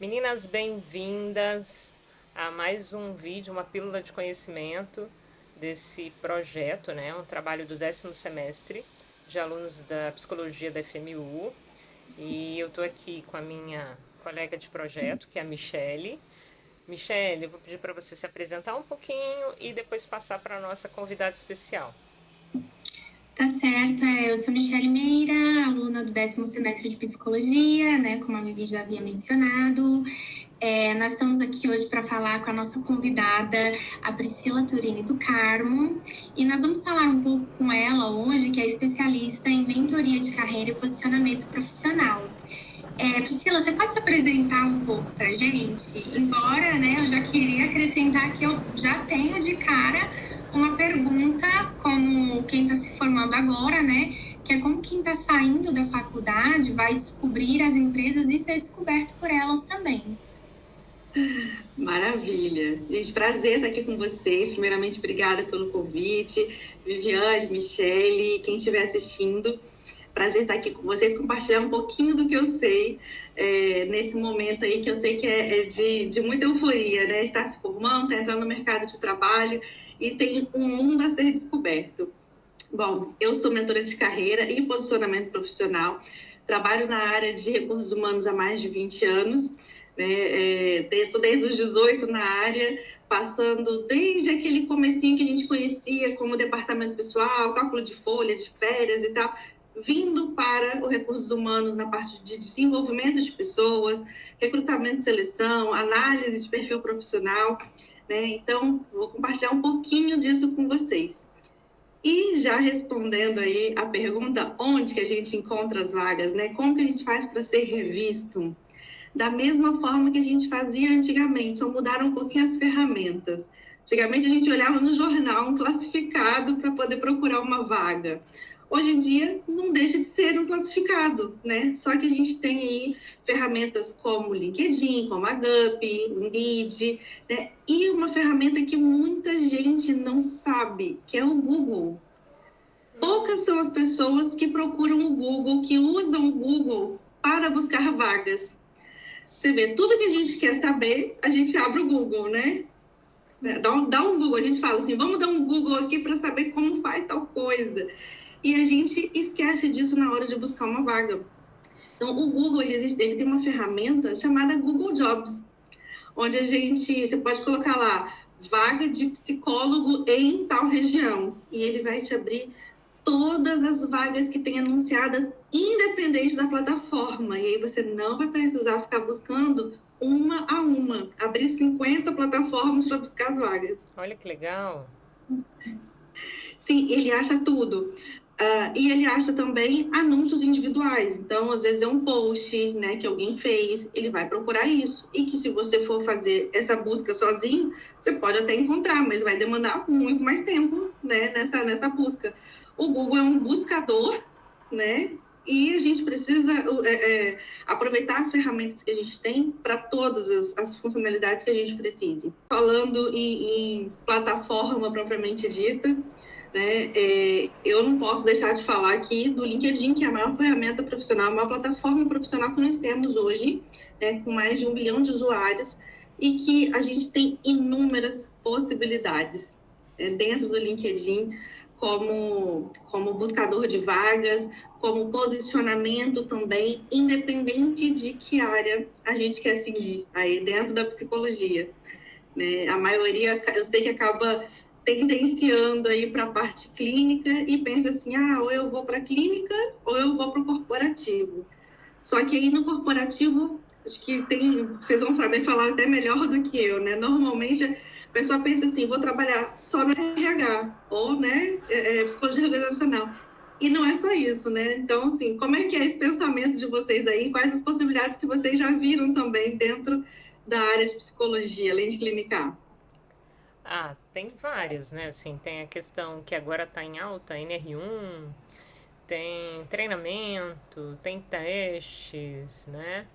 Meninas, bem-vindas a mais um vídeo, uma pílula de conhecimento desse projeto, né? Um trabalho do 10º semestre de alunos da Psicologia da FMU. E eu tô aqui com a minha colega de projeto, que é a Michele. Michele, eu vou pedir para você se apresentar um pouquinho e depois passar para a nossa convidada especial. Tá certo, eu sou Michele Meira, aluna do 10º semestre de Psicologia, né, como a Vivi já havia mencionado. Nós estamos aqui hoje para falar com a nossa convidada, a Priscila Turini do Carmo, e nós vamos falar um pouco com ela hoje, que é especialista em mentoria de carreira e posicionamento profissional. Priscila, você pode se apresentar um pouco para a gente? Embora, né, eu já queria acrescentar que eu já tenho de cara uma pergunta, como quem está se formando agora, né, que é como quem está saindo da faculdade vai descobrir as empresas e ser descoberto por elas também. Maravilha. Gente, prazer estar aqui com vocês. Primeiramente, obrigada pelo convite. Viviane, Michele, quem estiver assistindo. Prazer estar aqui com vocês, compartilhar um pouquinho do que eu sei nesse momento aí, que eu sei que é de muita euforia, né? Estar se formando, estar entrando no mercado de trabalho e tem um mundo a ser descoberto. Bom, eu sou mentora de carreira e posicionamento profissional. Trabalho na área de recursos humanos há mais de 20 anos, né? Desde os 18 na área, passando desde aquele comecinho que a gente conhecia como departamento pessoal, cálculo de folha, de férias e tal, vindo para o recursos humanos na parte de desenvolvimento de pessoas, recrutamento e seleção, análise de perfil profissional, né? Então, vou compartilhar um pouquinho disso com vocês. E já respondendo aí a pergunta, onde que a gente encontra as vagas, né? Como que a gente faz para ser revisto? Da mesma forma que a gente fazia antigamente, só mudaram um pouquinho as ferramentas. Antigamente a gente olhava no jornal um classificado para poder procurar uma vaga. Hoje em dia não deixa de ser um classificado, né? Só que a gente tem aí ferramentas como o LinkedIn, como a Gup, o Indeed, né? E uma ferramenta que muita gente não sabe, que é o Google. Poucas são as pessoas que procuram o Google, que usam o Google para buscar vagas. Você vê, tudo que a gente quer saber, a gente abre o Google, né? Dá um Google, a gente fala assim, vamos dar um Google aqui para saber como faz tal coisa. E a gente esquece disso na hora de buscar uma vaga. Então, o Google, ele tem uma ferramenta chamada Google Jobs, onde você pode colocar lá, vaga de psicólogo em tal região, e ele vai te abrir todas as vagas que tem anunciadas, independente da plataforma. E aí você não vai precisar ficar buscando uma a uma. Abrir 50 plataformas para buscar as vagas. Olha que legal! Sim, ele acha tudo. E ele acha também anúncios individuais. Então, às vezes é um post, né, que alguém fez, ele vai procurar isso. E que se você for fazer essa busca sozinho, você pode até encontrar, mas vai demandar muito mais tempo, né, nessa busca. O Google é um buscador, né? E a gente precisa aproveitar as ferramentas que a gente tem para todas as funcionalidades que a gente precise. Falando em plataforma propriamente dita, né, eu não posso deixar de falar aqui do LinkedIn, que é a maior ferramenta profissional, a maior plataforma profissional que nós temos hoje, né, com mais de 1 bilhão de usuários, e que a gente tem inúmeras possibilidades dentro do LinkedIn, como buscador de vagas, como posicionamento também, independente de que área a gente quer seguir aí dentro da psicologia, né? A maioria, eu sei que acaba tendenciando aí para a parte clínica e pensa assim, ou eu vou para a clínica ou eu vou para o corporativo. Só que aí no corporativo, acho que vocês vão saber falar até melhor do que eu, né? Normalmente a pessoa pensa assim, vou trabalhar só no RH ou, né, psicologia organizacional. E não é só isso, né? Então, assim, como é que é esse pensamento de vocês aí? Quais as possibilidades que vocês já viram também dentro da área de psicologia, além de clinicar? Ah, tem vários, né? Assim, tem a questão que agora está em alta, NR1, tem treinamento, tem testes, né?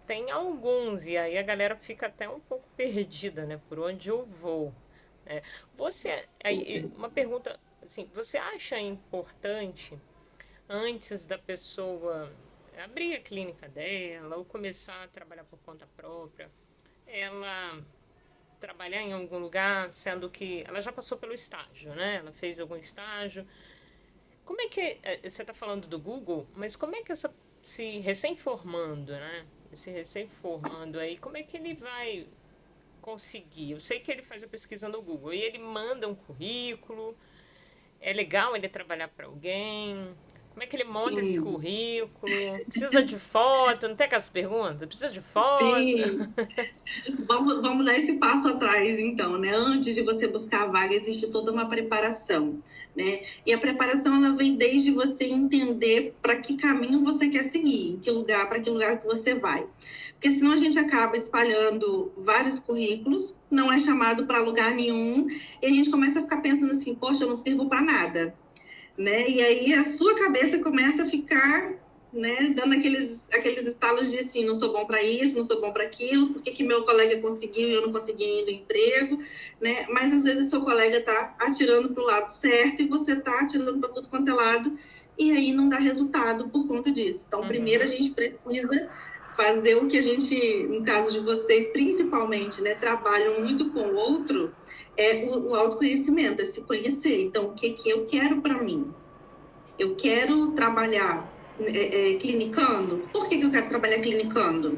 Tem alguns, e aí a galera fica até um pouco perdida, né? Por onde eu vou. Né? Uma pergunta, assim, você acha importante, antes da pessoa abrir a clínica dela ou começar a trabalhar por conta própria, ela trabalhar em algum lugar, sendo que ela já passou pelo estágio, né? Ela fez algum estágio. Como é que você está falando do Google, mas como é que essa se recém-formando, né? Esse recém-formando aí, como é que ele vai conseguir? Eu sei que ele faz a pesquisa no Google e ele manda um currículo. É legal ele trabalhar para alguém? Como é que ele monta esse Sim, currículo? Precisa de foto? Não tem aquelas perguntas? Precisa de foto? sim. Vamos dar esse passo atrás, então, né? Antes de você buscar a vaga, existe toda uma preparação, né? E a preparação, ela vem desde você entender para que caminho você quer seguir, em que lugar, para que lugar que você vai. Porque senão a gente acaba espalhando vários currículos, não é chamado para lugar nenhum, e a gente começa a ficar pensando assim, poxa, eu não sirvo para nada, né? E aí a sua cabeça começa a ficar, né, dando aqueles estalos de assim, não sou bom para isso, não sou bom para aquilo, por que que meu colega conseguiu e eu não consegui ainda emprego, né? Mas às vezes seu colega está atirando para o lado certo e você está atirando para tudo quanto é lado e aí não dá resultado por conta disso. Então, primeiro a Uhum. gente precisa fazer o que a gente, no caso de vocês, principalmente, né, trabalham muito com o outro, é o autoconhecimento, é se conhecer. Então, o que que eu quero para mim? Eu quero trabalhar clinicando. Por que que eu quero trabalhar clinicando?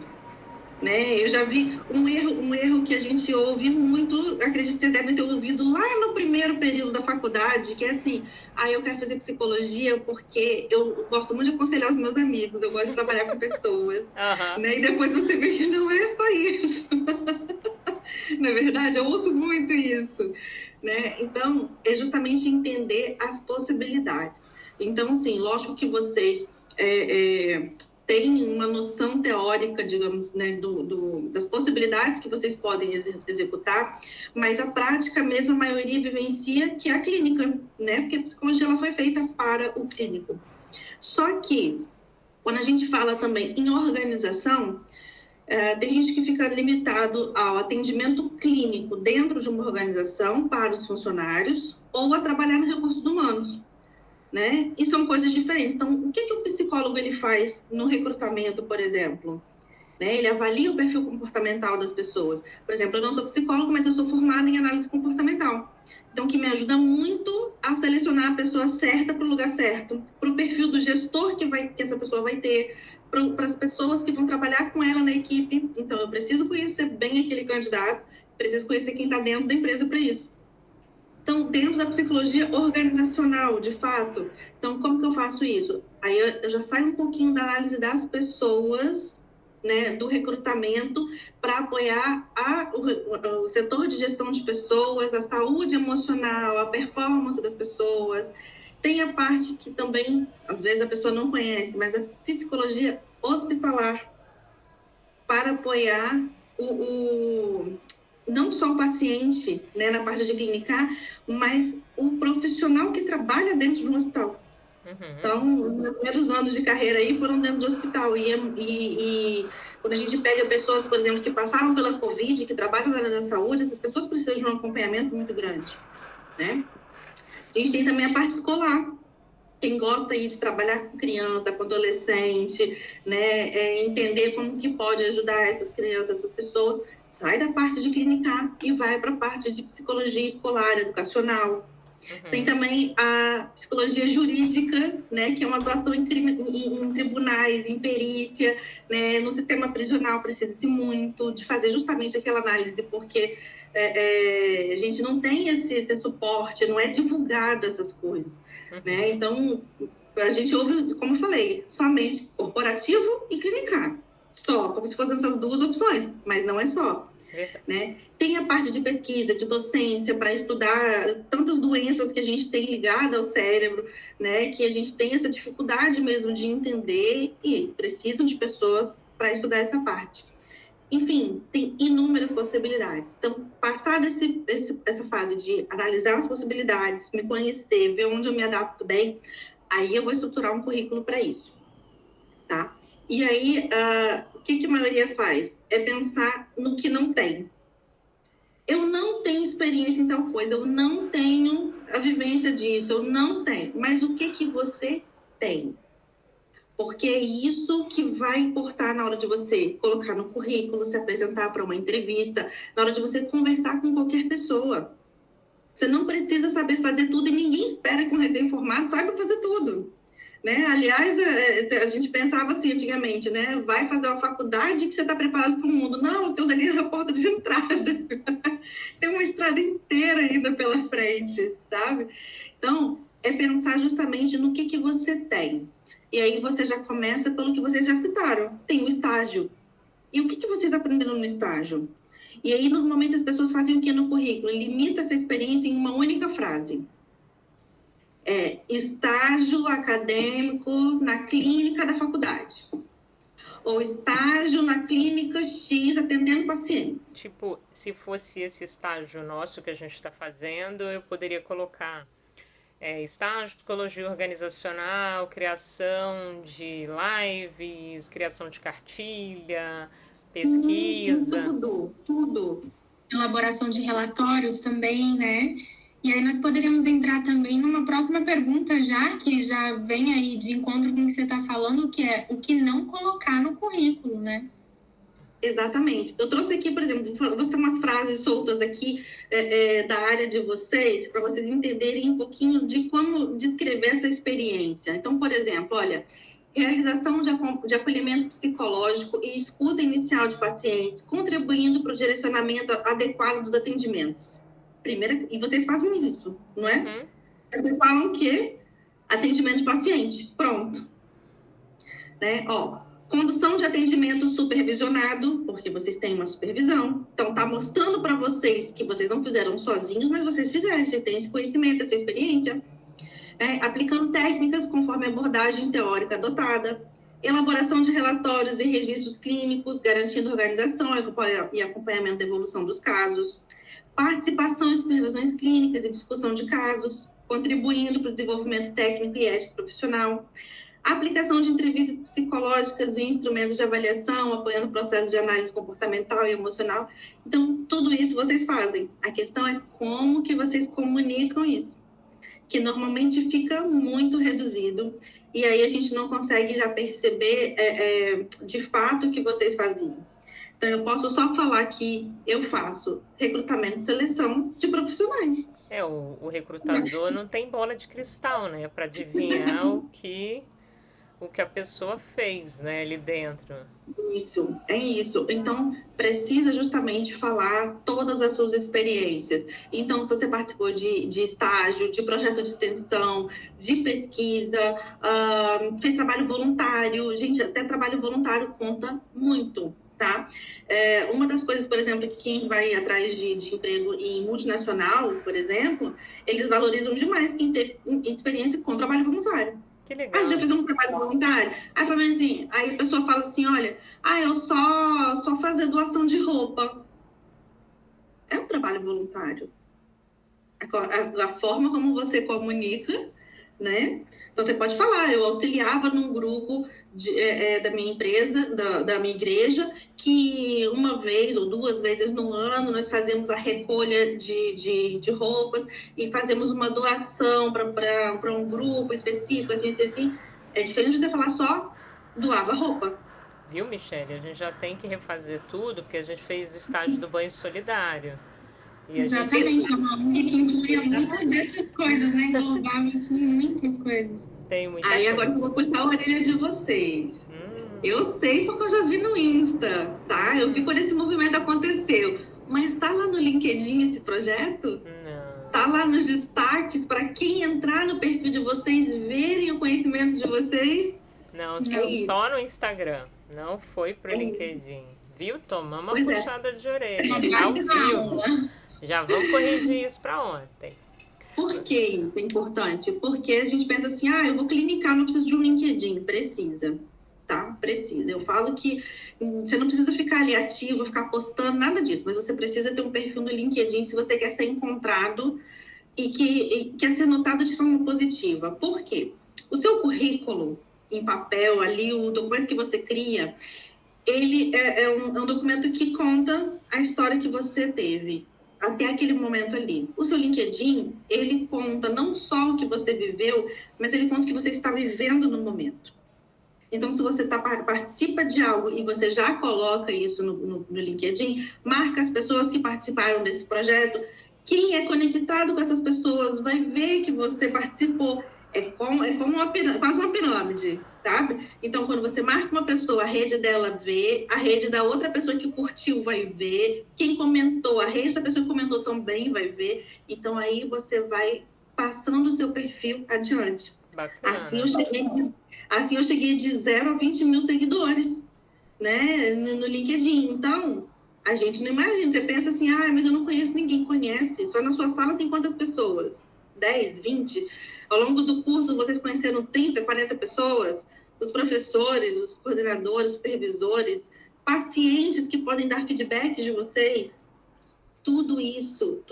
Né? Eu já vi um erro que a gente ouve muito, acredito que vocês devem ter ouvido lá no primeiro período da faculdade, que é assim, eu quero fazer psicologia porque eu gosto muito de aconselhar os meus amigos, eu gosto de trabalhar com pessoas, Aham. né? E depois você vê que não é só isso. Na verdade, eu ouço muito isso, né? Então, é justamente entender as possibilidades. Então, assim, lógico que vocês têm uma noção teórica, digamos, né, das possibilidades que vocês podem executar, mas a prática mesmo, a maioria vivencia que é a clínica, né? Porque a psicologia ela foi feita para o clínico. Só que, quando a gente fala também em organização, tem gente que fica limitado ao atendimento clínico dentro de uma organização para os funcionários ou a trabalhar no recursos humanos, né? E são coisas diferentes. Então, o que o psicólogo ele faz no recrutamento, por exemplo? Né? Ele avalia o perfil comportamental das pessoas. Por exemplo, eu não sou psicólogo, mas eu sou formada em análise comportamental. Então, que me ajuda muito a selecionar a pessoa certa para o lugar certo, para o perfil do gestor que essa pessoa vai ter, para as pessoas que vão trabalhar com ela na equipe. Então, eu preciso conhecer bem aquele candidato, preciso conhecer quem está dentro da empresa para isso. Então, dentro da psicologia organizacional, de fato, então, como que eu faço isso? Aí eu já saio um pouquinho da análise das pessoas, né, do recrutamento, para apoiar o setor de gestão de pessoas, a saúde emocional, a performance das pessoas. Tem a parte que também, às vezes, a pessoa não conhece, mas a psicologia hospitalar, para apoiar não só o paciente, né, na parte de clinicar, mas o profissional que trabalha dentro de um hospital. Uhum. Então, os primeiros anos de carreira aí foram dentro do hospital. E quando a gente pega pessoas, por exemplo, que passaram pela Covid, que trabalham na área da saúde, essas pessoas precisam de um acompanhamento muito grande, né? A gente tem também a parte escolar. Quem gosta aí de trabalhar com criança, com adolescente, né, entender como que pode ajudar essas crianças, essas pessoas, sai da parte de clinicar e vai para a parte de psicologia escolar, educacional. Uhum. Tem também a psicologia jurídica, né, que é uma atuação em tribunais, em perícia, né, no sistema prisional precisa-se muito de fazer justamente aquela análise, porque a gente não tem esse suporte, não é divulgado essas coisas, né? Então, a gente ouve, como eu falei, somente corporativo e clinicar, só, como se fossem essas duas opções, mas não é só. Né? Tem a parte de pesquisa, de docência, para estudar tantas doenças que a gente tem ligada ao cérebro, né? Que a gente tem essa dificuldade mesmo de entender e precisam de pessoas para estudar essa parte. Enfim, tem inúmeras possibilidades. Então, passar essa fase de analisar as possibilidades, me conhecer, ver onde eu me adapto bem, aí eu vou estruturar um currículo para isso, tá? E aí, o que a maioria faz? É pensar no que não tem. Eu não tenho experiência em tal coisa, eu não tenho a vivência disso, eu não tenho. Mas o que você tem? Porque é isso que vai importar na hora de você colocar no currículo, se apresentar para uma entrevista, na hora de você conversar com qualquer pessoa. Você não precisa saber fazer tudo e ninguém espera que um recém-formado saiba fazer tudo. Né? Aliás, a gente pensava assim antigamente, né? Vai fazer uma faculdade que você está preparado para o mundo. Não, aquilo dali é a porta de entrada. Tem uma estrada inteira ainda pela frente, sabe? Então, é pensar justamente no que você tem. E aí você já começa pelo que vocês já citaram. Tem o estágio. E o que vocês aprenderam no estágio? E aí, normalmente, as pessoas fazem o que no currículo? Limita essa experiência em uma única frase. Estágio acadêmico na clínica da faculdade. Ou estágio na clínica X atendendo pacientes. Tipo, se fosse esse estágio nosso que a gente está fazendo, eu poderia colocar estágio de psicologia organizacional, criação de lives, criação de cartilha, pesquisa. Tudo. Elaboração de relatórios também, né? E aí nós poderíamos entrar também numa próxima pergunta que já vem aí de encontro com o que você está falando, que é o que não colocar no currículo, né? Exatamente. Eu trouxe aqui, por exemplo, vou citar umas frases soltas aqui da área de vocês, para vocês entenderem um pouquinho de como descrever essa experiência. Então, por exemplo, olha, realização de acolhimento psicológico e escuta inicial de pacientes, contribuindo para o direcionamento adequado dos atendimentos. E vocês fazem isso, não é? Uhum. Vocês falam que atendimento de paciente, pronto. Né? Condução de atendimento supervisionado, porque vocês têm uma supervisão. Então, está mostrando para vocês que vocês não fizeram sozinhos, mas vocês fizeram, vocês têm esse conhecimento, essa experiência. Aplicando técnicas conforme a abordagem teórica adotada. Elaboração de relatórios e registros clínicos, garantindo organização e acompanhamento da evolução dos casos. Participação em supervisões clínicas e discussão de casos, contribuindo para o desenvolvimento técnico e ético profissional. Aplicação de entrevistas psicológicas e instrumentos de avaliação, apoiando processos de análise comportamental e emocional. Então, tudo isso vocês fazem. A questão é como que vocês comunicam isso, que normalmente fica muito reduzido. E aí a gente não consegue já perceber de fato o que vocês faziam. Então, eu posso só falar que eu faço recrutamento e seleção de profissionais. O recrutador não tem bola de cristal, né? Para adivinhar o que a pessoa fez, né, ali dentro. Isso. Então, precisa justamente falar todas as suas experiências. Então, se você participou de estágio, de projeto de extensão, de pesquisa, fez trabalho voluntário. Gente, até trabalho voluntário conta muito. Tá? Uma das coisas, por exemplo, que quem vai atrás de emprego em multinacional, por exemplo, eles valorizam demais quem teve experiência com trabalho voluntário. Que legal. Já fiz um trabalho voluntário? Aí a pessoa fala assim, olha, eu só fazer doação de roupa. É um trabalho voluntário. A forma como você comunica, né? Então, você pode falar, eu auxiliava num grupo da minha empresa, da minha igreja, que uma vez ou duas vezes no ano nós fazemos a recolha de roupas e fazemos uma doação para um grupo específico, assim. É diferente de você falar só doava roupa. Viu, Michele? A gente já tem que refazer tudo, porque a gente fez o estágio do banho solidário. Exatamente, é uma ONG que incluía muitas dessas coisas, né? Englobava assim, muitas coisas. Tem muita coisa. Agora eu vou puxar a orelha de vocês. Eu sei porque eu já vi no Insta, tá? Eu vi quando esse movimento aconteceu. Mas tá lá no LinkedIn esse projeto? Não. Tá lá nos destaques para quem entrar no perfil de vocês, verem o conhecimento de vocês? Não, só no Instagram. Não foi pro LinkedIn. Viu? Tomamos uma puxada de orelha. Ao vivo. Já vamos corrigir isso para ontem. Por que isso é importante? Porque a gente pensa assim, eu vou clinicar, não preciso de um LinkedIn. Precisa, tá? Precisa. Eu falo que você não precisa ficar ali ativo, ficar postando, nada disso. Mas você precisa ter um perfil no LinkedIn se você quer ser encontrado e que quer ser notado de forma positiva. Por quê? O seu currículo em papel, ali, o documento que você cria, ele é um documento que conta a história que você teve até aquele momento ali. O seu LinkedIn, ele conta não só o que você viveu, mas ele conta o que você está vivendo no momento. Então, se você participa de algo e você já coloca isso no LinkedIn, marca as pessoas que participaram desse projeto. Quem é conectado com essas pessoas vai ver que você participou. Quase uma pirâmide, sabe? Então, quando você marca uma pessoa, a rede dela vê, a rede da outra pessoa que curtiu vai ver, quem comentou, a rede da pessoa que comentou também vai ver. Então, aí você vai passando o seu perfil adiante. Bacana. Assim eu cheguei de 0 a 20 mil seguidores, né, no LinkedIn. Então, a gente não imagina, você pensa assim, mas eu não conheço ninguém. Conhece, só na sua sala tem quantas pessoas? 10, 20? Ao longo do curso, vocês conheceram 30, 40 pessoas? Os professores, os coordenadores, supervisores, pacientes que podem dar feedback de vocês? Tudo isso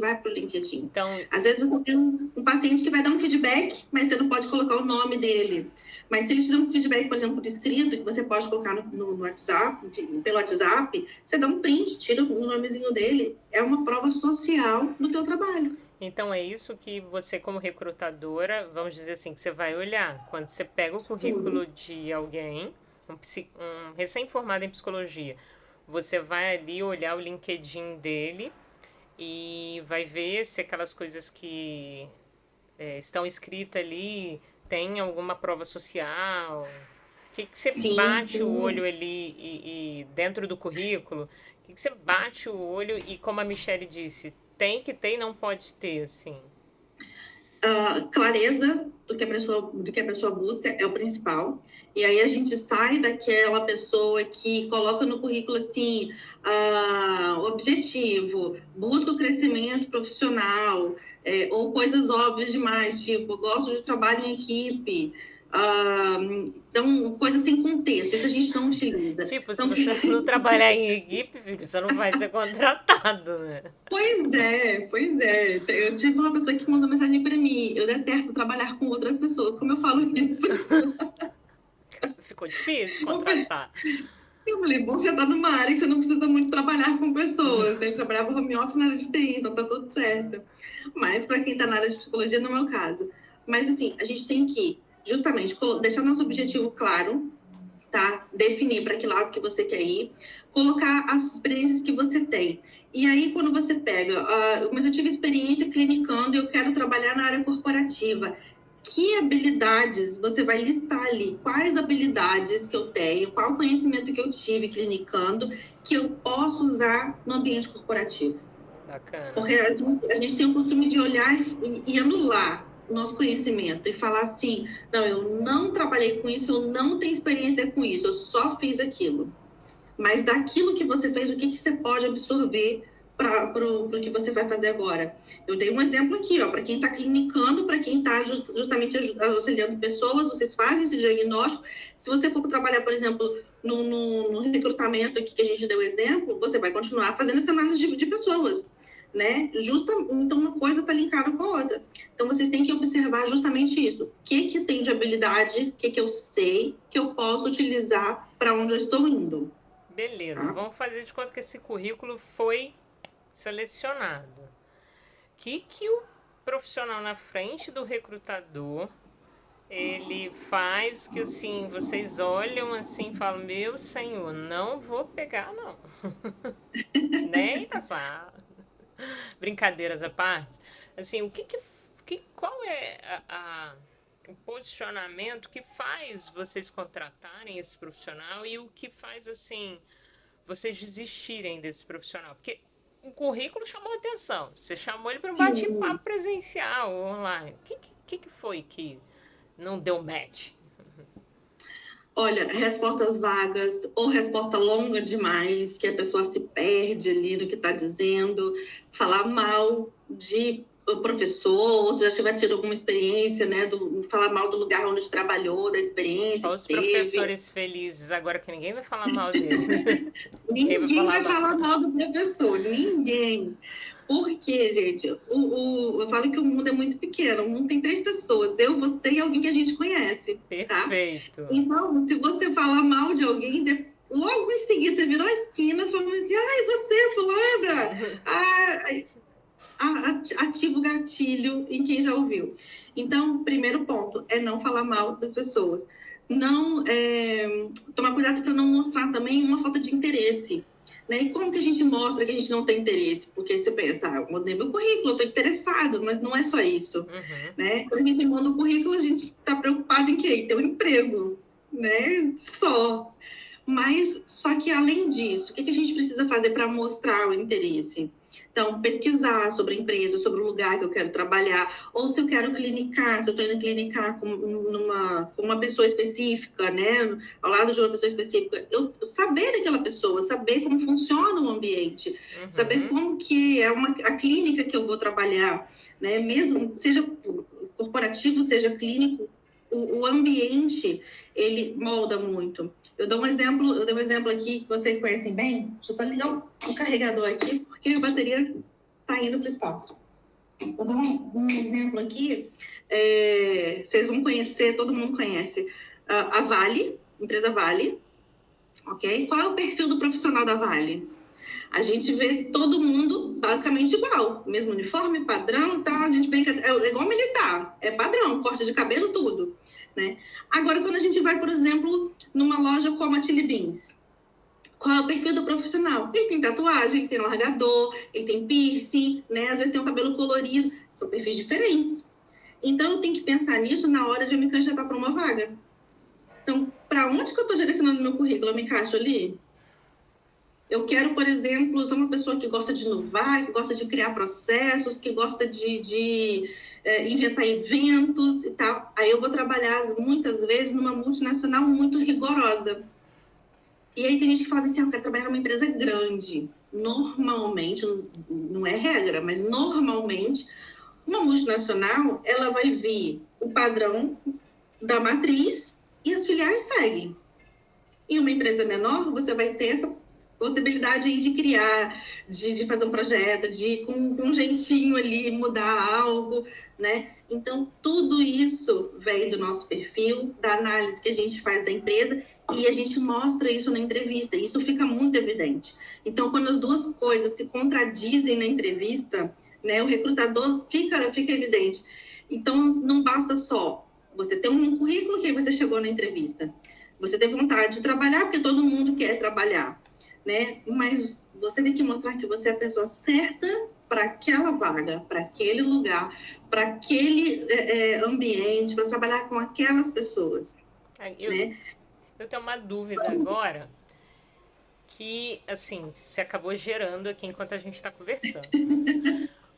vai para o LinkedIn. Então, às vezes você tem um paciente que vai dar um feedback, mas você não pode colocar o nome dele. Mas se ele te dá um feedback, por exemplo, de escrito, que você pode colocar no WhatsApp, pelo WhatsApp, você dá um print, tira o nomezinho dele. É uma prova social do teu trabalho. Então, é isso que você, como recrutadora, vamos dizer assim, que você vai olhar. Quando você pega o currículo de alguém, um recém-formado em psicologia, você vai ali olhar o LinkedIn dele e vai ver se aquelas coisas que estão escritas ali tem alguma prova social. O que você bate o olho ali e dentro do currículo? O que você bate o olho e, como a Michelle disse, tem que ter e não pode ter, assim? Clareza do que a pessoa busca é o principal. E aí a gente sai daquela pessoa que coloca no currículo assim, objetivo, busca o crescimento profissional, ou coisas óbvias demais, tipo, gosto de trabalho em equipe. Então, coisa sem contexto, isso a gente não utiliza. Tipo, então, se você não trabalhar em equipe, filho, você não vai ser contratado, né? Pois é. Eu tive uma pessoa que mandou mensagem para mim, eu detesto trabalhar com outras pessoas, como eu falo isso? Ficou difícil contratar. Eu falei, bom, você tá numa área que você não precisa muito trabalhar com pessoas, né? Eu trabalhava home office na área de TI, então tá tudo certo. Mas para quem tá na área de psicologia não é o caso. Mas assim, a gente tem que, justamente, deixar nosso objetivo claro, tá? Definir para que lado que você quer ir, colocar as experiências que você tem. E aí, quando você pega, mas eu tive experiência clinicando e eu quero trabalhar na área corporativa. Que habilidades você vai listar ali? Quais habilidades que eu tenho? Qual conhecimento que eu tive clinicando que eu posso usar no ambiente corporativo? Bacana. Porque a gente tem o costume de olhar e anular o nosso conhecimento e falar assim, não, eu não trabalhei com isso, eu não tenho experiência com isso, eu só fiz aquilo. Mas daquilo que você fez, o que você pode absorver para o que você vai fazer agora? Eu dei um exemplo aqui, para quem está clinicando, para quem está justamente auxiliando pessoas, vocês fazem esse diagnóstico. Se você for trabalhar, por exemplo, no recrutamento aqui que a gente deu exemplo, você vai continuar fazendo essa análise de pessoas, né? Então, uma coisa está linkada com a outra. Então, vocês têm que observar justamente isso. O que tem de habilidade, o que eu sei, que eu posso utilizar para onde eu estou indo. Beleza, vamos fazer de conta que esse currículo foi selecionado. O que o profissional na frente do recrutador ele faz que assim, vocês olham assim e falam, meu senhor, não vou pegar não. Nem passar. Brincadeiras à parte. Assim, qual é o posicionamento que faz vocês contratarem esse profissional e o que faz assim vocês desistirem desse profissional? Porque o currículo chamou a atenção. Você chamou ele para um bate-papo presencial, online. O que foi que não deu match? Olha, respostas vagas ou resposta longa demais, que a pessoa se perde ali no que está dizendo, falar mal de professor, ou se já tiver tido alguma experiência, né, falar mal do lugar onde trabalhou, da experiência Olha que os teve. Professores felizes, agora que ninguém vai falar mal dele. Ninguém vai falar mal do professor, ninguém. Porque, gente, eu falo que o mundo é muito pequeno, o mundo tem 3 pessoas, eu, você e alguém que a gente conhece. Perfeito. Tá? Então, se você falar mal de alguém, logo em seguida você virou a esquina e falou assim, ai, você, fulana, ativa o gatilho em quem já ouviu. Então, primeiro ponto é não falar mal das pessoas. não tomar cuidado para não mostrar também uma falta de interesse. Né? E como que a gente mostra que a gente não tem interesse? Porque você pensa, eu mandei meu currículo, eu estou interessado, mas não é só isso. Né? Quando a gente manda o currículo, a gente está preocupado em quê? Em ter um emprego, né? Mas, só que além disso, o que a gente precisa fazer para mostrar o interesse? Então, pesquisar sobre a empresa, sobre o lugar que eu quero trabalhar, ou se eu quero clinicar, se eu estou indo clinicar com uma pessoa específica, né, ao lado de uma pessoa específica, eu saber daquela pessoa, saber como funciona o ambiente, saber como que é a clínica que eu vou trabalhar, né, mesmo seja corporativo, seja clínico, o ambiente, ele molda muito. Eu dou um exemplo aqui que vocês conhecem bem. Deixa eu só ligar o carregador aqui, porque a bateria está indo para o espaço. Eu dou um exemplo aqui, vocês vão conhecer, todo mundo conhece, a Vale, empresa Vale, ok? Qual é o perfil do profissional da Vale? A gente vê todo mundo basicamente igual, mesmo uniforme, padrão, tá? A gente brinca, é igual militar, é padrão, corte de cabelo, tudo, né? Agora, quando a gente vai, por exemplo, numa loja como a Chili Beans, qual é o perfil do profissional? Ele tem tatuagem, ele tem largador, ele tem piercing, né? Às vezes tem um cabelo colorido, são perfis diferentes. Então, eu tenho que pensar nisso na hora de eu me candidatar para uma vaga. Então, para onde que eu estou direcionando meu currículo? Eu me encaixo ali? Eu quero, por exemplo, ser uma pessoa que gosta de inovar, que gosta de criar processos, que gosta de inventar eventos e tal. Aí eu vou trabalhar, muitas vezes, numa multinacional muito rigorosa. E aí tem gente que fala assim, eu quero trabalhar numa empresa grande. Normalmente, não é regra, mas normalmente, uma multinacional, ela vai vir o padrão da matriz e as filiais seguem. Em uma empresa menor, você vai ter essa possibilidade aí de criar, de fazer um projeto, de com um jeitinho ali mudar algo, né? Então, tudo isso vem do nosso perfil, da análise que a gente faz da empresa e a gente mostra isso na entrevista. Isso fica muito evidente. Então, quando as duas coisas se contradizem na entrevista, né, o recrutador fica evidente. Então, não basta só você ter um currículo que aí você chegou na entrevista. Você ter vontade de trabalhar, porque todo mundo quer trabalhar. Né? Mas você tem que mostrar que você é a pessoa certa para aquela vaga, para aquele lugar, para aquele ambiente, para trabalhar com aquelas pessoas. Eu tenho uma dúvida agora que, assim, se acabou gerando aqui enquanto a gente está conversando.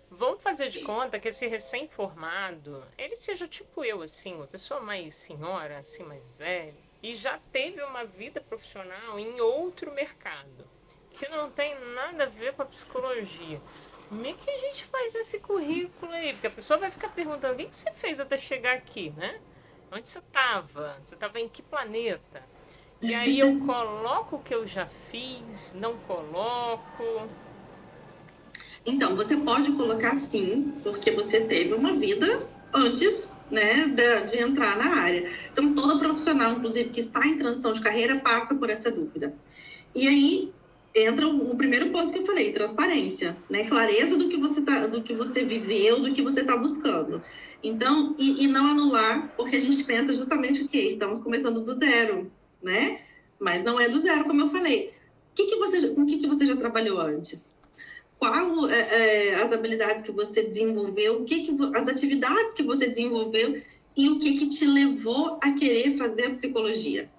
Vamos fazer de conta que esse recém-formado, ele seja tipo eu, assim, uma pessoa mais senhora, assim, mais velha, e já teve uma vida profissional em outro mercado, que não tem nada a ver com a psicologia. Como é que a gente faz esse currículo aí? Porque a pessoa vai ficar perguntando, o que você fez até chegar aqui, né? Onde você estava? Você estava em que planeta? E aí eu coloco o que eu já fiz, não coloco... Então, você pode colocar sim, porque você teve uma vida antes, né, de entrar na área. Então, todo profissional, inclusive, que está em transição de carreira, passa por essa dúvida. E aí, entra o primeiro ponto que eu falei, transparência, né? Clareza do que você viveu, do que você está buscando. Então, e não anular, porque a gente pensa justamente o quê? Estamos começando do zero, né? Mas não é do zero, como eu falei. Com o que você já trabalhou antes? Qual as habilidades que você desenvolveu, as atividades que você desenvolveu e o que te levou a querer fazer a psicologia.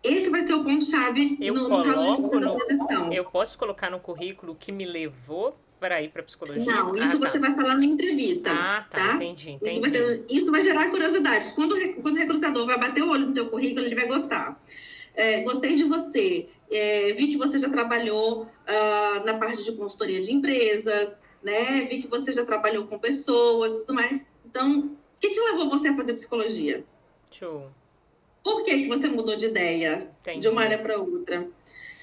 Esse vai ser o ponto-chave no caso da transição. Eu posso colocar no currículo o que me levou para ir para psicologia? Não, isso você vai falar na entrevista. Tá? Entendi. Isso vai gerar curiosidade. Quando o recrutador vai bater o olho no teu currículo, ele vai gostar. Gostei de você, vi que você já trabalhou na parte de consultoria de empresas, né? Vi que você já trabalhou com pessoas e tudo mais. Então, o que levou você a fazer psicologia? Show. Por que você mudou de ideia de uma área para outra?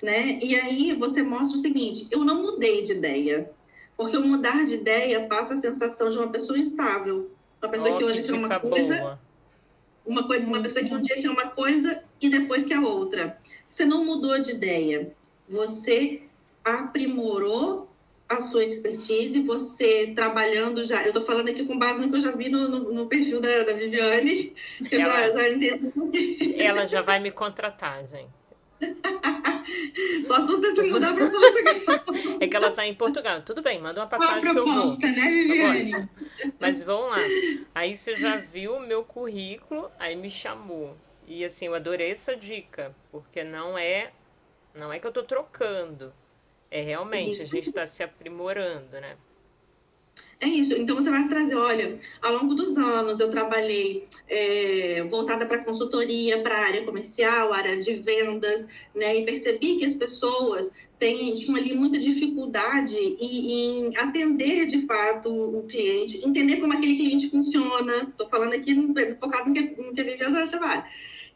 Né? E aí você mostra o seguinte, eu não mudei de ideia, porque o mudar de ideia passa a sensação de uma pessoa instável, uma pessoa que hoje quer uma coisa... Uma pessoa que um dia quer uma coisa e depois quer outra. Você não mudou de ideia. Você aprimorou a sua expertise, você trabalhando já... Eu estou falando aqui com base no que eu já vi no perfil da Viviane, que eu já entendo. Ela já vai me contratar, gente. Só se você se mudar para Portugal. É que ela está em Portugal. Tudo bem, manda uma passagem que eu vou. Qual a proposta, né, Viviane? Mas vamos lá. Aí você já viu o meu currículo, aí me chamou. E assim, eu adorei essa dica, porque não é que eu estou trocando. É realmente, a gente está se aprimorando, né? É isso. Então, você vai trazer, olha, ao longo dos anos eu trabalhei voltada para consultoria, para a área comercial, área de vendas, né? E percebi que as pessoas tinham ali muita dificuldade em atender, de fato, o cliente, entender como aquele cliente funciona. Estou falando aqui focado no que a Viviane trabalha.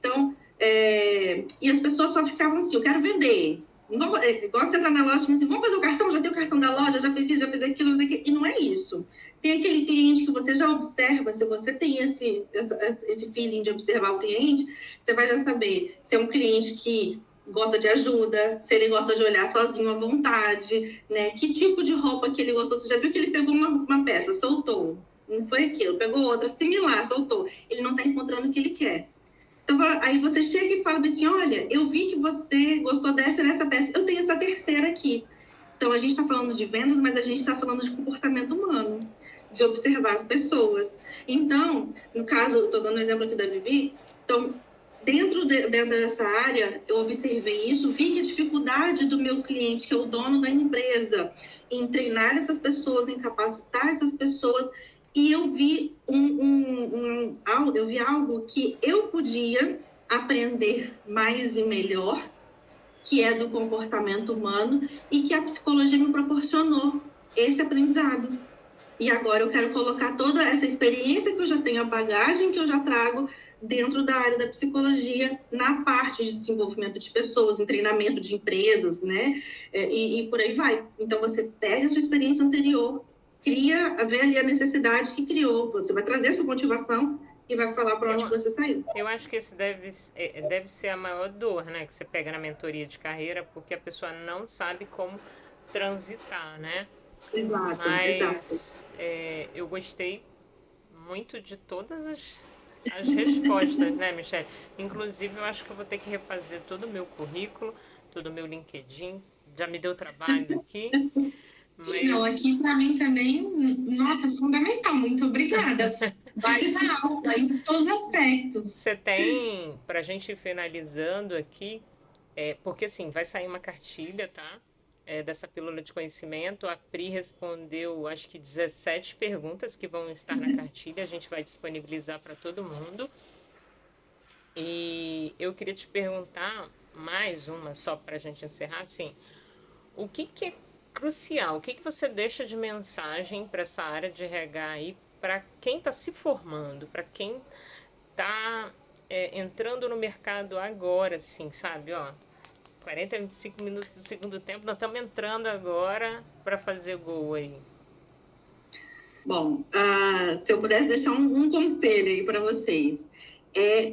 Então, e as pessoas só ficavam assim, eu quero vender. Igual você entrar na loja e dizer, vamos fazer o cartão, já tem o cartão da loja, já fiz isso, já fiz aquilo, não sei o quê. E não é isso. Tem aquele cliente que você já observa, se você tem esse feeling de observar o cliente, você vai já saber se é um cliente que gosta de ajuda, se ele gosta de olhar sozinho à vontade, né? Que tipo de roupa que ele gostou. Você já viu que ele pegou uma peça, soltou. Não foi aquilo, pegou outra similar, soltou. Ele não está encontrando o que ele quer. Então, aí você chega e fala assim, olha, eu vi que você gostou dessa peça, eu tenho essa terceira aqui. Então, a gente está falando de vendas, mas a gente está falando de comportamento humano, de observar as pessoas. Então, no caso, estou dando um exemplo aqui da Vivi, então, dentro dessa área, eu observei isso, vi que a dificuldade do meu cliente, que é o dono da empresa, em treinar essas pessoas, em capacitar essas pessoas, e eu vi algo que eu podia aprender mais e melhor, que é do comportamento humano, e que a psicologia me proporcionou esse aprendizado. E agora eu quero colocar toda essa experiência que eu já tenho, a bagagem que eu já trago dentro da área da psicologia, na parte de desenvolvimento de pessoas, em treinamento de empresas, né? E por aí vai. Então, você pega a sua experiência anterior, vê ali a necessidade que criou, você vai trazer a sua motivação e vai falar para onde você saiu. Eu acho que esse deve ser a maior dor, né, que você pega na mentoria de carreira, porque a pessoa não sabe como transitar, né? Exato, exato. Eu gostei muito de todas as respostas, né, Michelle? Inclusive, eu acho que eu vou ter que refazer todo o meu currículo, todo o meu LinkedIn. Já me deu trabalho aqui. Mas... Não, aqui para mim também, nossa, fundamental. Muito obrigada. Vai na aula, em todos os aspectos. Você tem, para a gente ir finalizando aqui, porque assim, vai sair uma cartilha, tá? Dessa pílula de conhecimento. A Pri respondeu, acho que 17 perguntas que vão estar na cartilha. A gente vai disponibilizar para todo mundo. E eu queria te perguntar mais uma, só para a gente encerrar, assim, o que é crucial? O que você deixa de mensagem para essa área de RH aí, para quem está se formando, para quem está entrando no mercado agora, assim, sabe? Ó, 45 minutos do segundo tempo, nós estamos entrando agora para fazer gol aí. Bom, se eu pudesse deixar um conselho aí para vocês,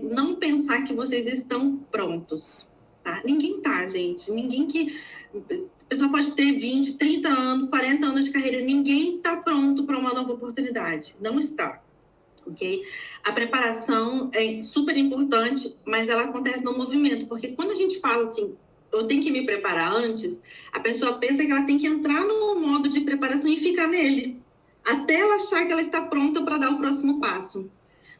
não pensar que vocês estão prontos, tá? Ninguém tá, gente. Ninguém que... A pessoa pode ter 20, 30 anos, 40 anos de carreira. Ninguém está pronto para uma nova oportunidade. Não está, ok? A preparação é super importante, mas ela acontece no movimento. Porque quando a gente fala assim, eu tenho que me preparar antes, a pessoa pensa que ela tem que entrar no modo de preparação e ficar nele, até ela achar que ela está pronta para dar o próximo passo.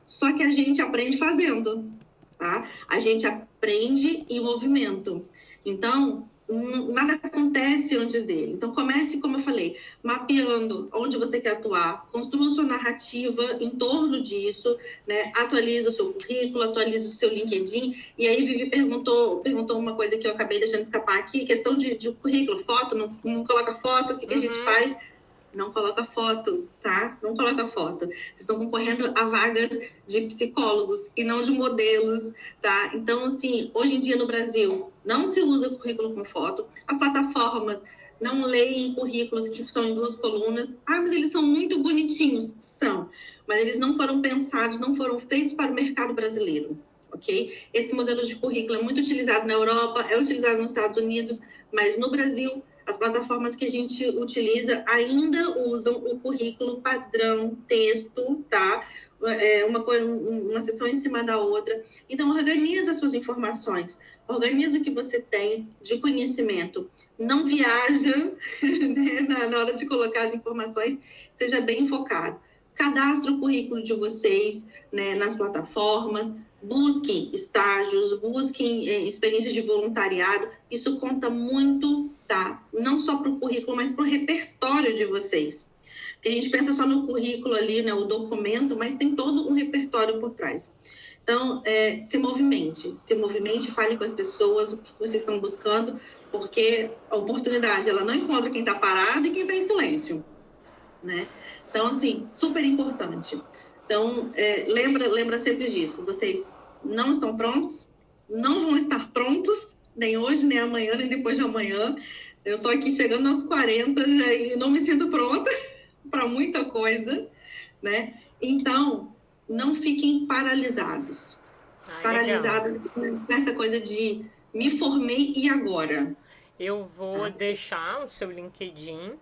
Só que a gente aprende fazendo, tá? A gente aprende em movimento. Então, nada acontece antes dele. Então, comece, como eu falei, mapeando onde você quer atuar, construa sua narrativa em torno disso, né? Atualiza o seu currículo, atualiza o seu LinkedIn. E aí, Vivi perguntou uma coisa que eu acabei deixando escapar aqui, questão de currículo, foto, não coloca foto, o que a gente faz? Não coloca foto, tá? Não coloca foto. Vocês estão concorrendo a vagas de psicólogos e não de modelos, tá? Então, assim, hoje em dia no Brasil, não se usa currículo com foto. As plataformas não leem currículos que são em 2 colunas. Mas eles são muito bonitinhos. São. Mas eles não foram pensados, não foram feitos para o mercado brasileiro, ok? Esse modelo de currículo é muito utilizado na Europa, é utilizado nos Estados Unidos, mas no Brasil As plataformas que a gente utiliza ainda usam o currículo padrão, texto, tá? Uma sessão em cima da outra. Então, organiza as suas informações, organiza o que você tem de conhecimento. Não viaja, né, na hora de colocar as informações, seja bem focado. Cadastre o currículo de vocês, né, nas plataformas, busquem estágios, busquem experiências de voluntariado. Isso conta muito, tá? Não só para o currículo, mas para o repertório de vocês. Porque a gente pensa só no currículo ali, né, o documento, mas tem todo um repertório por trás. Então, se movimente, fale com as pessoas o que vocês estão buscando, porque a oportunidade, ela não encontra quem está parado e quem está em silêncio, né? Então, assim, super importante. Então, lembra sempre disso. Vocês não estão prontos, não vão estar prontos, nem hoje, nem amanhã, nem depois de amanhã. Eu estou aqui chegando aos 40 e não me sinto pronta para muita coisa, né? Então, não fiquem paralisados. Paralisados com essa coisa de me formei e agora? Eu vou deixar o seu LinkedIn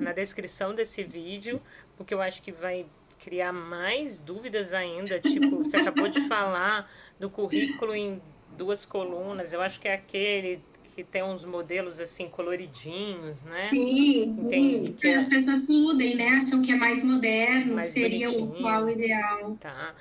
na descrição desse vídeo, porque eu acho que vai criar mais dúvidas ainda. Tipo, você acabou de falar do currículo em 2 colunas, eu acho que é aquele que tem uns modelos assim coloridinhos, né? Sim. Entendi. Que as pessoas se iludem, né? Acham que é mais moderno, mais seria bonitinho. o qual ideal. Tá.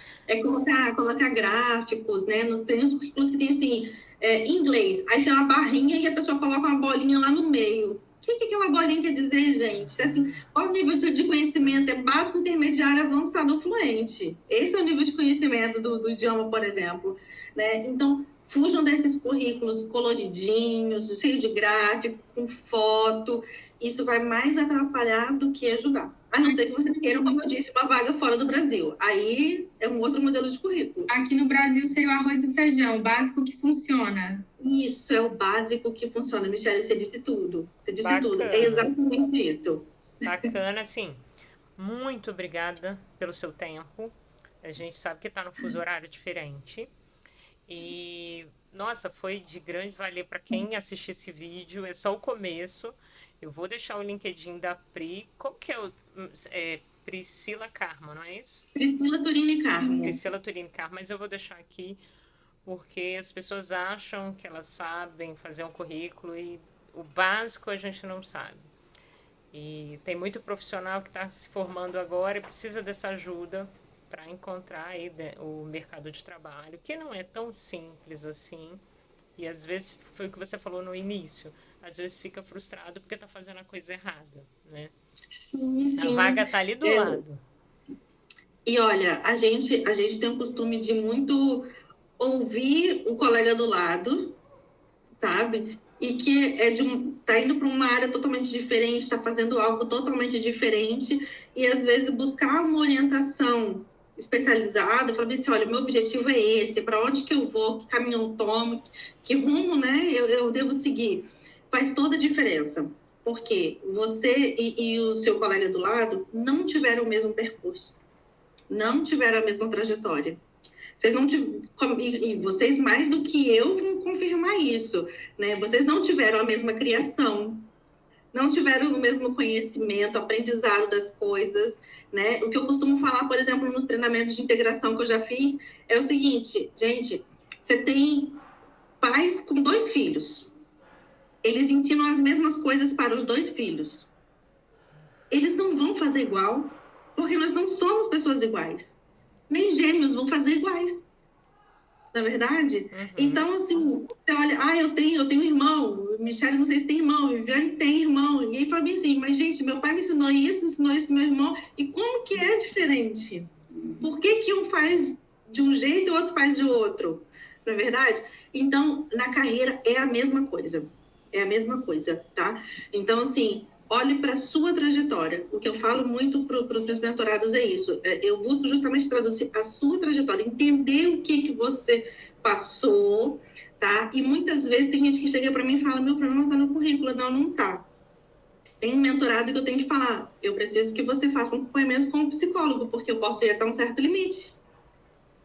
Colocar gráficos, né? Tem uns currículos que tem assim, em inglês, aí tem uma barrinha e a pessoa coloca uma bolinha lá no meio. O que aquela bolinha quer dizer, gente? Assim, qual o nível de conhecimento? É básico, intermediário, avançado ou fluente? Esse é o nível de conhecimento do idioma, por exemplo, né? Então, fujam desses currículos coloridinhos, cheio de gráfico, com foto. Isso vai mais atrapalhar do que ajudar. A não ser que você queira, como eu disse, uma vaga fora do Brasil. Aí é um outro modelo de currículo. Aqui no Brasil seria o arroz e feijão, o básico que funciona. Isso, é o básico que funciona. Michele, você disse tudo. Você disse Bacana. tudo. É exatamente isso. Bacana, assim. Muito obrigada pelo seu tempo. A gente sabe que está no fuso horário diferente. E, nossa, foi de grande valia para quem assistir esse vídeo. É só o começo. Eu vou deixar o LinkedIn da Pri. Qual que é Priscila Karma, não é isso? Priscila Turini Karma. Priscila Turini Karma, mas eu vou deixar aqui porque as pessoas acham que elas sabem fazer um currículo e o básico a gente não sabe. E tem muito profissional que está se formando agora e precisa dessa ajuda para encontrar aí o mercado de trabalho, que não é tão simples assim. E às vezes, foi o que você falou no início, às vezes fica frustrado porque está fazendo a coisa errada, né? Sim. A vaga está ali do lado. E olha, a gente tem o costume de muito ouvir o colega do lado, sabe? E que tá indo para uma área totalmente diferente, está fazendo algo totalmente diferente, e às vezes buscar uma orientação especializada, falar assim, olha, meu objetivo é esse, para onde que eu vou, que caminho eu tomo, que rumo, né, eu devo seguir. Faz toda a diferença, porque você e o seu colega do lado não tiveram o mesmo percurso, não tiveram a mesma trajetória. Vocês não e vocês mais do que eu vão confirmar isso, né? Vocês não tiveram a mesma criação, não tiveram o mesmo conhecimento, aprendizado das coisas, né? O que eu costumo falar, por exemplo, nos treinamentos de integração que eu já fiz, é o seguinte, gente, você tem pais com 2 filhos, eles ensinam as mesmas coisas para os 2 filhos. Eles não vão fazer igual, porque nós não somos pessoas iguais. Nem gêmeos vão fazer iguais, na verdade? Uhum. Então, assim, você olha, eu tenho irmão, Michele, não sei se tem irmão, Viviane tem irmão, e aí fala bem assim, mas gente, meu pai me ensinou isso pro meu irmão, e como que é diferente? Por que um faz de um jeito e o outro faz de outro? Não é verdade? Então, na carreira é a mesma coisa, tá? Então, assim, olhe para a sua trajetória. O que eu falo muito para os meus mentorados é isso. Eu busco justamente traduzir a sua trajetória, entender o que você passou, tá? E muitas vezes tem gente que chega para mim e fala, meu problema está no currículo. Não está. Tem um mentorado que eu tenho que falar, eu preciso que você faça um acompanhamento com um psicólogo, porque eu posso ir até um certo limite.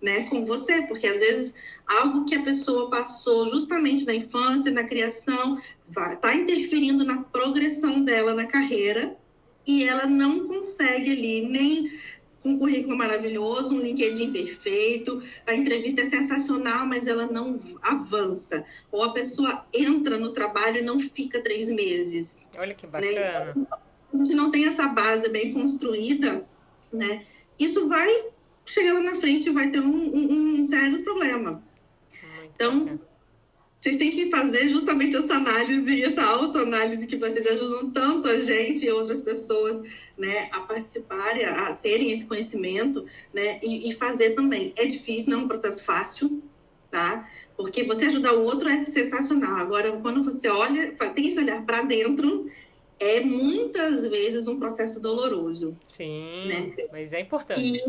né, com você, porque às vezes algo que a pessoa passou justamente na infância, na criação, está interferindo na progressão dela na carreira e ela não consegue ali nem com um currículo maravilhoso, um LinkedIn perfeito, a entrevista é sensacional, mas ela não avança. Ou a pessoa entra no trabalho e não fica 3 meses. Olha que bacana. Né? A gente não tem essa base bem construída, né? Isso vai chegar lá na frente e vai ter um sério problema. Muito Então, bacana. vocês têm que fazer justamente essa análise, essa autoanálise que vocês ajudam tanto a gente e outras pessoas, né, a participarem, a terem esse conhecimento, né, e fazer também. É difícil, não é um processo fácil, tá? Porque você ajudar o outro é sensacional. Agora, quando você olha, tem esse olhar para dentro, é muitas vezes um processo doloroso. Sim, né? mas é importante.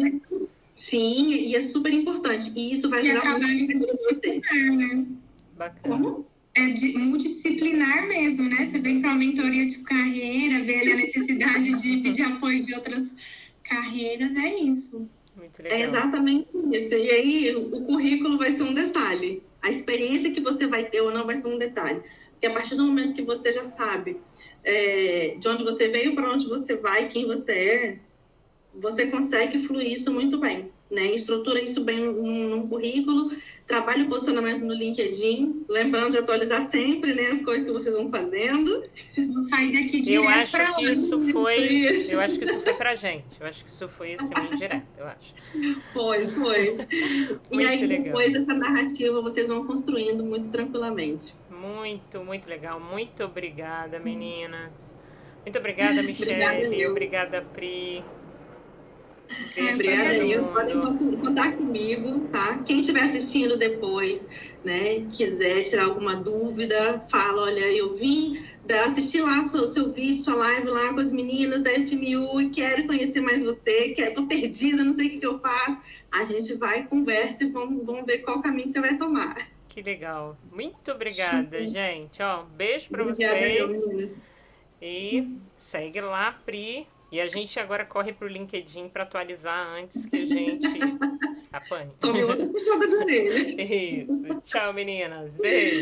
Sim, e é super importante. E isso vai ajudar trabalho multidisciplinar, né? Bacana. Como? É multidisciplinar mesmo, né? Você vem para uma mentoria de carreira, vê ali a necessidade de pedir apoio de outras carreiras, é isso. Muito legal. É exatamente isso. E aí, o currículo vai ser um detalhe. A experiência que você vai ter ou não vai ser um detalhe. Porque a partir do momento que você já sabe de onde você veio, para onde você vai, quem você é, você consegue fluir isso muito bem, né? Estrutura isso bem num currículo, trabalha o posicionamento no LinkedIn, lembrando de atualizar sempre, né, as coisas que vocês vão fazendo. Vou sair daqui direto para que isso foi, eu acho que isso foi pra gente. Eu acho que isso foi esse meio direto, eu acho. Foi. E aí legal. depois essa narrativa vocês vão construindo muito tranquilamente. Muito legal. Muito obrigada, meninas. Muito obrigada, Michele. Obrigada, Pri. Obrigada, Nilson. Podem contar comigo, tá? Quem estiver assistindo depois, né, quiser tirar alguma dúvida, fala, olha, eu vim assistir lá seu vídeo, sua live lá com as meninas da FMU e quero conhecer mais você, tô perdida, não sei o que eu faço. A gente vai, conversa e vamos ver qual caminho você vai tomar. Que legal. Muito obrigada, gente. Ó, beijo pra Obrigada, vocês. E segue lá, Pri. E a gente agora corre pro LinkedIn para atualizar antes que a gente apane. Tome outra puxada de orelha. Isso. Tchau, meninas. Beijo.